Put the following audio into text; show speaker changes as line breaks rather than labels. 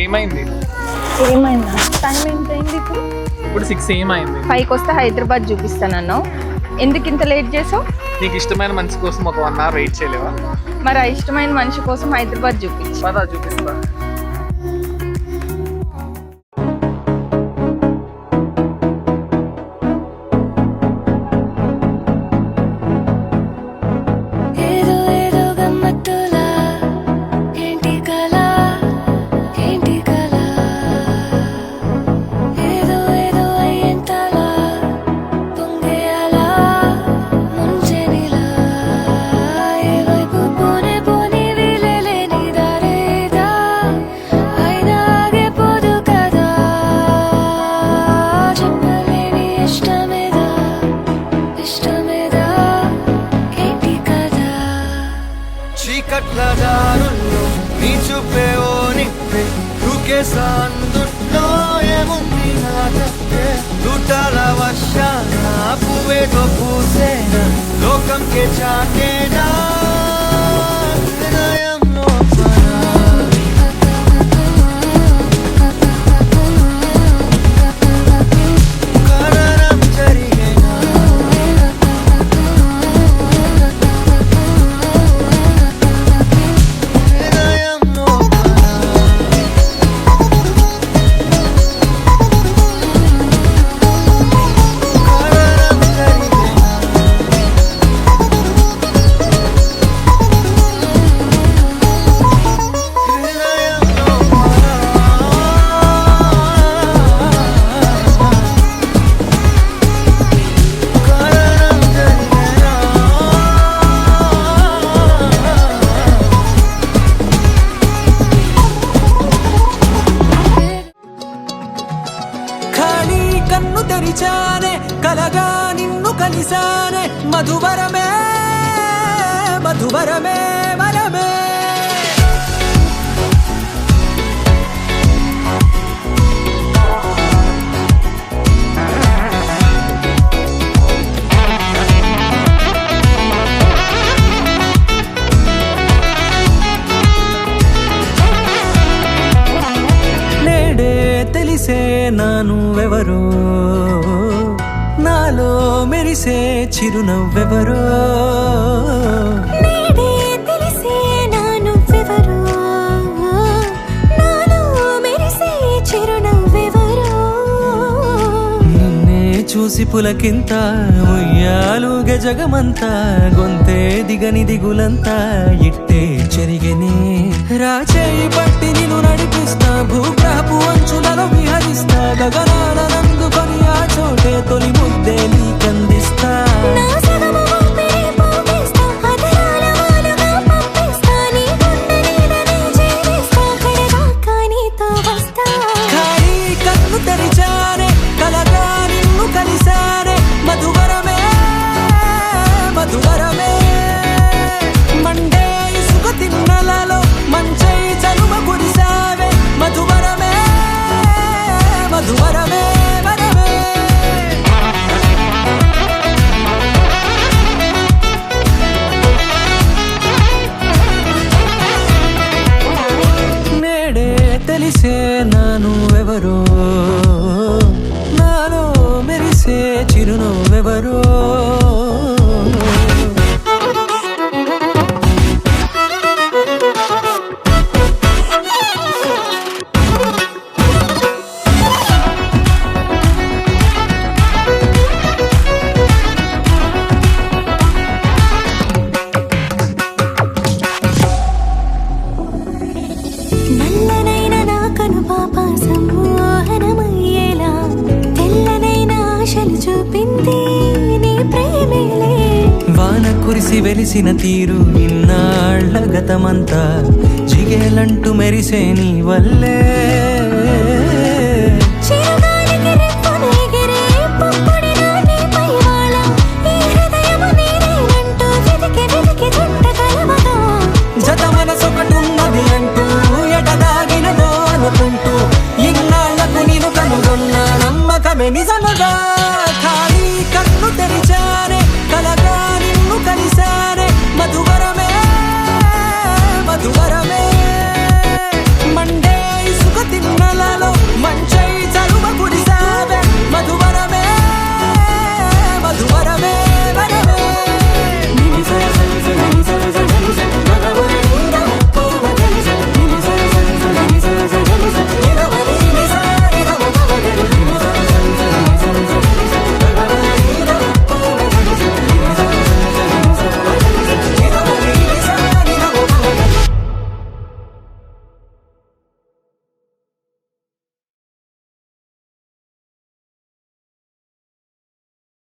ఏమైంది?
ఏమైందా? టైం ఎంత అయింది ఇప్పుడు?
ఇప్పుడు 6 ఏమైంది?
5కి వస్తే హైదరాబాద్ చూపిస్తానన్నావు, ఎందుకు ఇంత లేట్ చేసావు?
నీకు ఇష్టమైన మనిషి కోసం ఒక 1 hour వెయిట్ చేయలేవా?
మరి ఆ ఇష్టమైన మనిషి కోసం హైదరాబాద్ చూపించు.
పదా చూపిస్తా.
लोकम के जाके ना కలగా నిన్ను కలిసానే మధువరమే మధువరమే వరమే నేడే తెలిసే నానువెవరో నాలో మెరిసే చిరునవ్వెవరో
నేడే తెలిసే నానువెవరో నాలో మెరిసే చిరునవ్వెవరో
నిన్నే చూసి పులకింత ఉయ్యాలుగ జగమంతా గొంతే దిగని దిగులంతా ఇట్టే చెరిగెనే రాచేయి పట్టి నిన్ను నడిపిస్తా భూగ్రహపు అంచులలో విహరిస్తా గగనాల నందుకొని ఆ చోటే తొలి ముద్దే నీకందిస్తా
నా సగము ఊపిరి పోగిస్తా అదరాల వాలుగా పంపిస్తా నీ గుండె నీడనే చేరిస్తా కడదాకా నీతో వస్తా
ఖాళీ కన్ను తెరిచానే కలగా నిన్ను కలిసానే మధువరమే మధువరమే మండే ఇసుక తిన్నలలో మంచై చలుమ కురిసావే మధువరమే మధువరమే వరమే నేడే తెలిసే నానువెవరో నాలో మెరిసే చిరునవ్వెవరో
నల్లనైన నా కనుపాప సమ్మోహనమయ్యేలా తెల్లనైన ఆశలు చూపింది నీ ప్రేమేలే
వాన కురిసి వెలిసిన తీరు ఇన్నాళ్ల గతమంతా జిగి జాకేలంటూ మెరిసే నీ వల్లే